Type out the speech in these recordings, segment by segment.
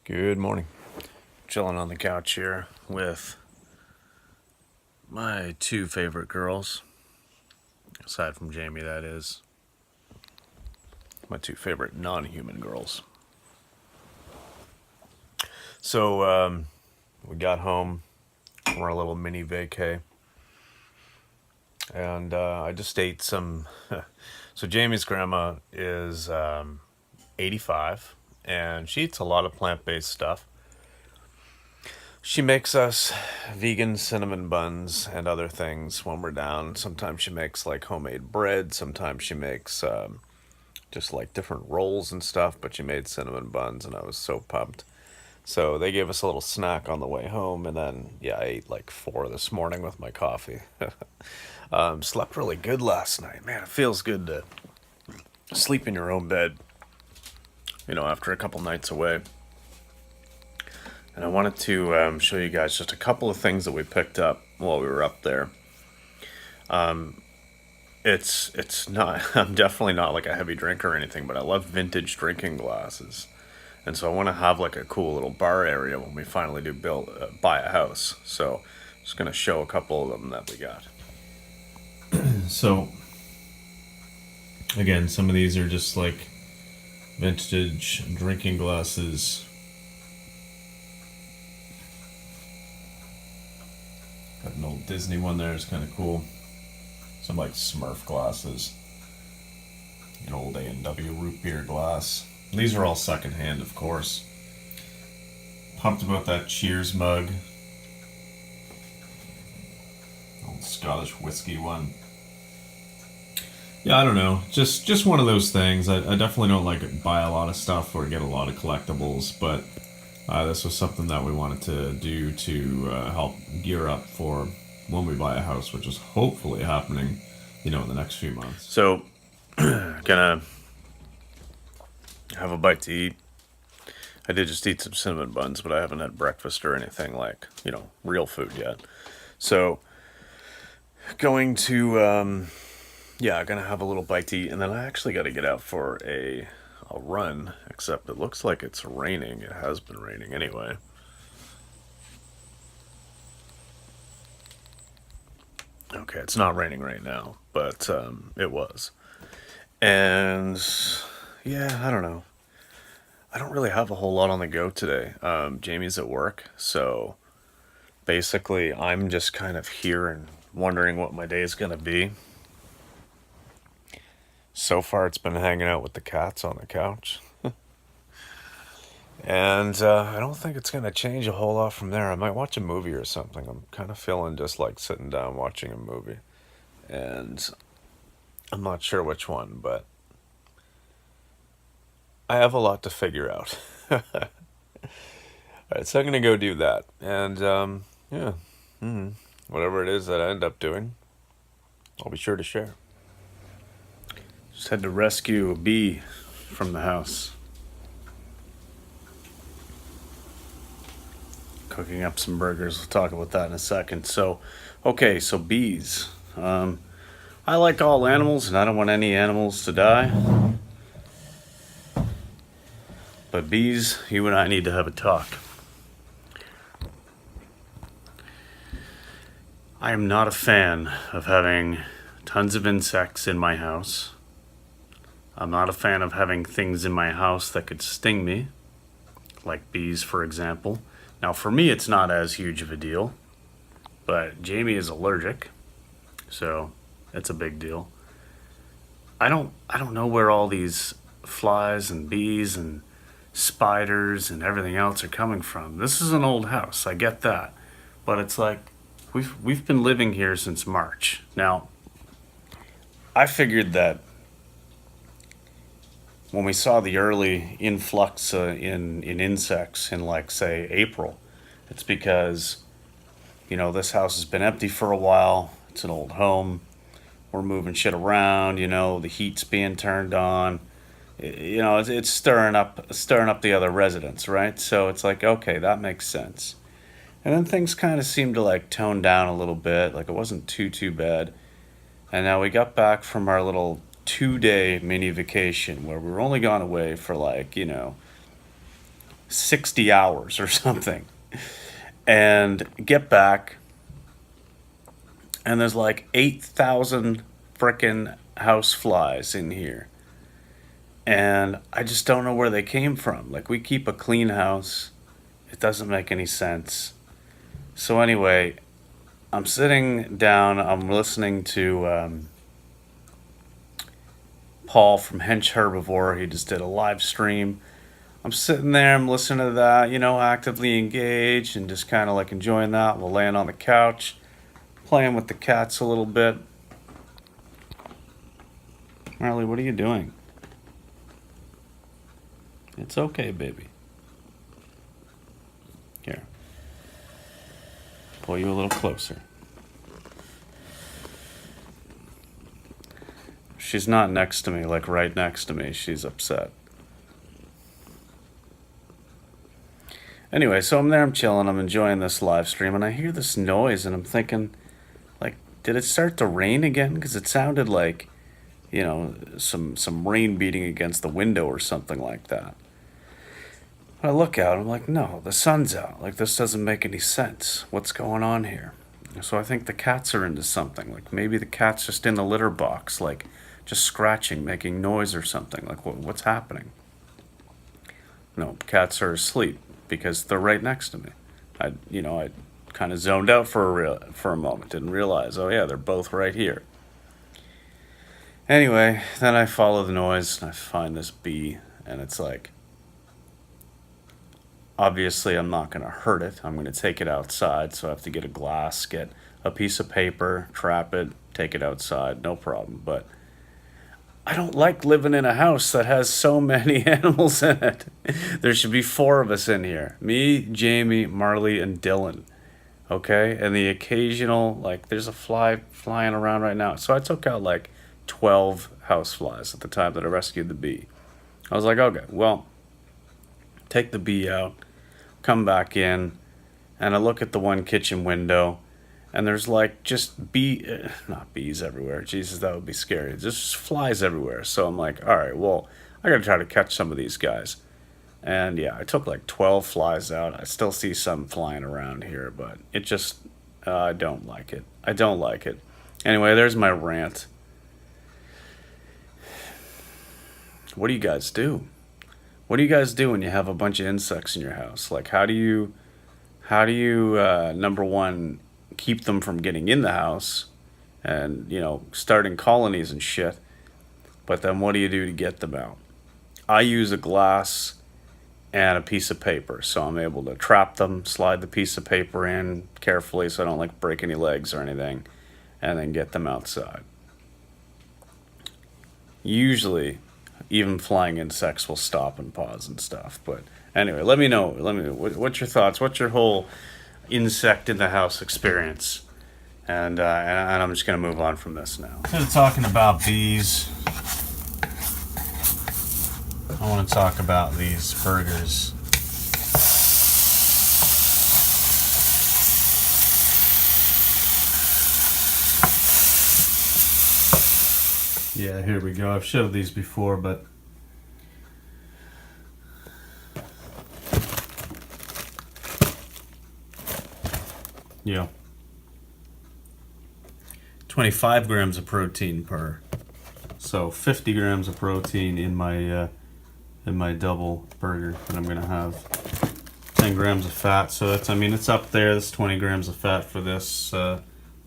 Good morning. Chilling on the couch here with my two favorite girls, aside from Jamie, that is. My two favorite non-human girls. So, we got home from our little mini vacay, and I just ate some. So, Jamie's grandma is 85, and she eats a lot of plant-based stuff. She makes us vegan cinnamon buns and other things when we're down. Sometimes she makes like homemade bread. Sometimes she makes just like different rolls and stuff. But she made cinnamon buns, and I was so pumped. So they gave us a little snack on the way home, and then yeah, I ate like 4 this morning with my coffee. Slept really good last night. Man, it feels good to sleep in your own bed. After a couple nights away. And I wanted to show you guys just a couple of things that we picked up while we were up there. It's not, I'm definitely not like a heavy drinker or anything, but I love vintage drinking glasses. And so I want to have like a cool little bar area when we finally do buy a house. So I'm just going to show a couple of them that we got. So, again, some of these are just like vintage drinking glasses. Got an old Disney one there, it's kind of cool. Some like Smurf glasses. An old A&W root beer glass. These are all secondhand, of course. Pumped about that Cheers mug. Old Scottish whiskey one. Yeah, I don't know. Just one of those things. I definitely don't like buy a lot of stuff or get a lot of collectibles, but this was something that we wanted to do to help gear up for when we buy a house, which is hopefully happening, in the next few months. So, gonna have a bite to eat. I did just eat some cinnamon buns, but I haven't had breakfast or anything like, real food yet. So, going to, gonna have a little bite to eat, and then I actually got to get out for a run, except it looks like it's raining. It has been raining anyway. Okay, it's not raining right now, but it was. And yeah, I don't know. I don't really have a whole lot on the go today. Jamie's at work, so basically I'm just kind of here and wondering what my day is going to be. So far, it's been hanging out with the cats on the couch. And I don't think it's going to change a whole lot from there. I might watch a movie or something. I'm kind of feeling just like sitting down watching a movie. And I'm not sure which one, but I have a lot to figure out. Alright, so I'm going to go do that. And whatever it is that I end up doing, I'll be sure to share. Just had to rescue a bee from the house. Cooking up some burgers. We'll talk about that in a second. So bees. I like all animals, and I don't want any animals to die. But bees, you and I need to have a talk. I am not a fan of having tons of insects in my house. I'm not a fan of having things in my house that could sting me, like bees, for example. Now, for me, it's not as huge of a deal, but Jamie is allergic, so it's a big deal. I don't know where all these flies and bees and spiders and everything else are coming from. This is an old house, I get that, but it's like we've been living here since March. Now, I figured that when we saw the early influx in insects in, like, say, April, it's because, this house has been empty for a while. It's an old home. We're moving shit around, the heat's being turned on. It's stirring up the other residents, right? So it's like, okay, that makes sense. And then things kind of seemed to, like, tone down a little bit. Like, it wasn't too bad. And now we got back from our little 2-day mini vacation where we were only gone away for, like, 60 hours or something. And get back, and there's like 8,000 frickin' house flies in here. And I just don't know where they came from. Like, we keep a clean house. It doesn't make any sense. So anyway, I'm sitting down, I'm listening to Paul from Hench Herbivore. He just did a live stream. I'm sitting there, I'm listening to that, you know, actively engaged and just kind of like enjoying that while laying on the couch, playing with the cats a little bit. Marley, what are you doing? It's okay, baby. Here. Pull you a little closer. She's not next to me, like right next to me. She's upset. Anyway, so I'm there, I'm chilling, I'm enjoying this live stream, and I hear this noise, and I'm thinking, like, did it start to rain again? Because it sounded like, you know, some rain beating against the window or something like that. I look out, I'm like, no, the sun's out. Like, this doesn't make any sense. What's going on here? So I think the cats are into something. Like, maybe the cat's just in the litter box, like, just scratching, making noise or something. Like, what's happening? No, cats are asleep because they're right next to me. I kind of zoned out for a moment. Didn't realize, oh yeah, they're both right here. Anyway, then I follow the noise and I find this bee, and it's like, obviously I'm not going to hurt it. I'm going to take it outside, so I have to get a glass, get a piece of paper, trap it, take it outside, no problem. But I don't like living in a house that has so many animals in it. There should be 4 of us in here. Me, Jamie, Marley, and Dylan. Okay? And the occasional, like, there's a fly flying around right now. So I took out like 12 house flies at the time that I rescued the bee. I was like, okay, well, take the bee out, come back in, and I look at the one kitchen window, and there's like just not bees everywhere. Jesus, that would be scary. Just flies everywhere. So I'm like, all right, well, I gotta try to catch some of these guys. And yeah, I took like 12 flies out. I still see some flying around here, but it just, I don't like it. I don't like it. Anyway, there's my rant. What do you guys do? What do you guys do when you have a bunch of insects in your house? Like, how do you number one, keep them from getting in the house and, you know, starting colonies and shit? But then what do you do to get them out? I use a glass and a piece of paper, so I'm able to trap them, slide the piece of paper in carefully so I don't like break any legs or anything, and then get them outside. Usually even flying insects will stop and pause and stuff. But anyway, let me know what's your thoughts, what's your whole insect in the house experience, and I'm just gonna move on from this now. Instead of talking about bees, I want to talk about these burgers. Yeah, here we go. I've showed these before, but yeah, 25 grams of protein per, so 50 grams of protein in my double burger that I'm gonna have. 10 grams of fat, so that's, I mean, it's up there. That's 20 grams of fat for this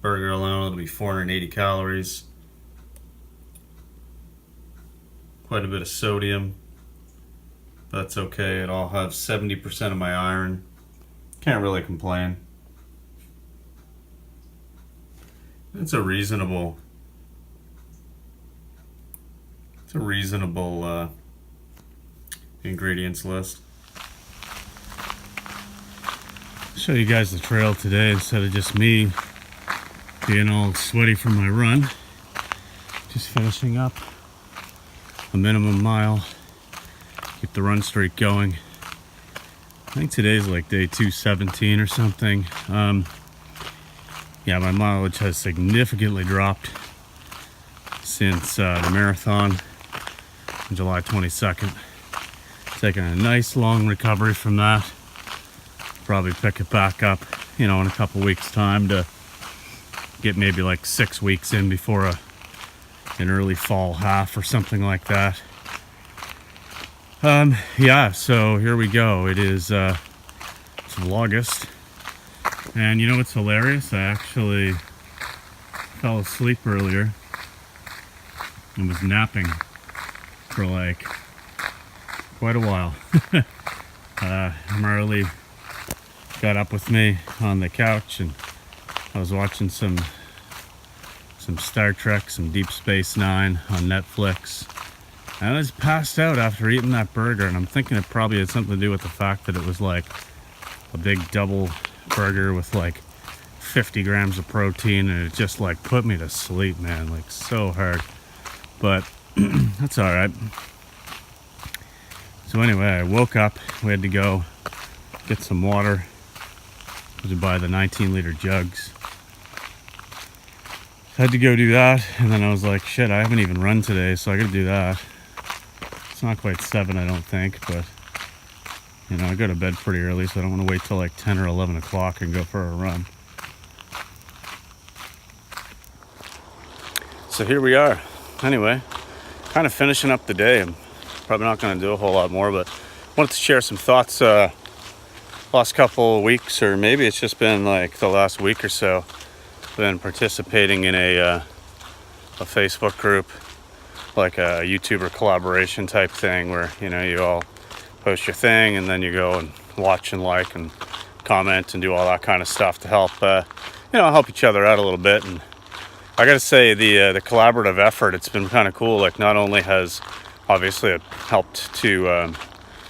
burger alone. It'll be 480 calories. Quite a bit of sodium. That's okay. I'll have 70% of my iron. Can't really complain. It's a reasonable ingredients list. I'll show you guys the trail today instead of just me being all sweaty from my run. Just finishing up a minimum mile. Keep the run streak going. I think today's like day 217 or something. Yeah, my mileage has significantly dropped since the marathon on July 22nd. Taking a nice long recovery from that. Probably pick it back up, in a couple weeks time to get maybe like 6 weeks in before an early fall half or something like that. Yeah, so here we go. It's Vlogust. And you know what's hilarious? I actually fell asleep earlier and was napping for like quite a while. Marley got up with me on the couch and I was watching some Star Trek, some Deep Space Nine on Netflix. And I was passed out after eating that burger, and I'm thinking it probably had something to do with the fact that it was like a big double burger with like 50 grams of protein, and it just like put me to sleep, man, like so hard. But that's all right. So anyway, I woke up. We had to go get some water. We had to buy the 19-liter jugs. Had to go do that, and then I was like, shit, I haven't even run today, so I gotta do that. It's not quite 7, I don't think, but I go to bed pretty early, so I don't want to wait till like 10 or 11 o'clock and go for a run. So here we are. Anyway, kind of finishing up the day. I'm probably not going to do a whole lot more, but wanted to share some thoughts. Last couple of weeks, or maybe it's just been like the last week or so, been participating in a Facebook group, like a YouTuber collaboration type thing, where you all post your thing and then you go and watch and like and comment and do all that kind of stuff to help help each other out a little bit. And I gotta say, the collaborative effort, it's been kind of cool. Like, not only has obviously it helped to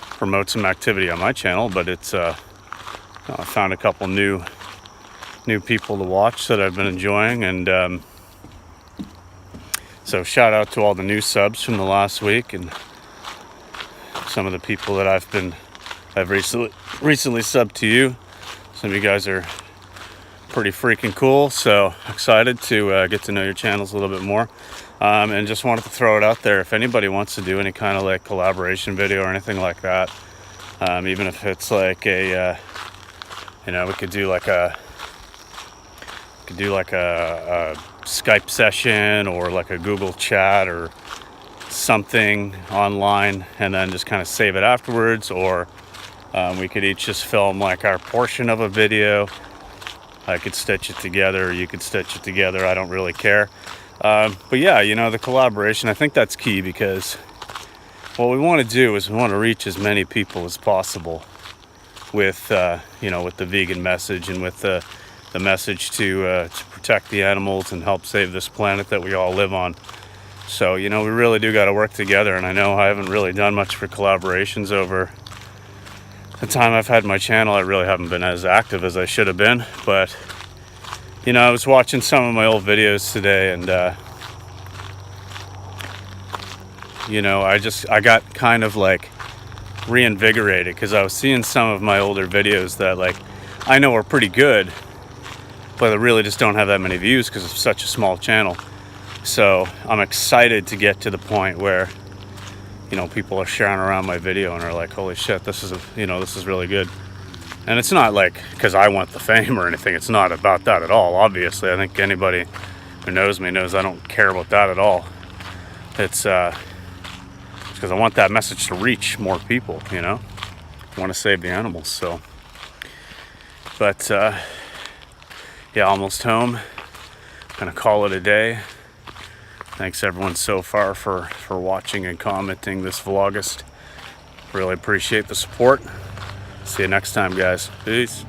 promote some activity on my channel, but it's I found a couple new people to watch that I've been enjoying. And so shout out to all the new subs from the last week, and some of the people that I've recently subbed to you. Some of you guys are pretty freaking cool, so excited to get to know your channels a little bit more. And just wanted to throw it out there, if anybody wants to do any kind of like collaboration video or anything like that, even if it's like a we could do like a Skype session or like a Google chat or something online, and then just kind of save it afterwards. Or we could each just film like our portion of a video. I could stitch it together, or you could stitch it together. I don't really care. But yeah, the collaboration, I think that's key, because what we want to do is we want to reach as many people as possible with with the vegan message, and with the message to protect the animals and help save this planet that we all live on. So we really do got to work together. And I know I haven't really done much for collaborations over the time I've had my channel. I really haven't been as active as I should have been. But I was watching some of my old videos today, and I got kind of like reinvigorated, because I was seeing some of my older videos that, like, I know are pretty good, but they really just don't have that many views because it's such a small channel. So I'm excited to get to the point where people are sharing around my video and are like, holy shit, this is this is really good. And it's not like because I want the fame or anything. It's not about that at all. Obviously, I think anybody who knows me knows I don't care about that at all. It's because I want that message to reach more people. I want to save the animals. So, but yeah, almost home. Gonna call it a day. Thanks everyone so far for watching and commenting this Vlogust. Really appreciate the support. See you next time, guys. Peace.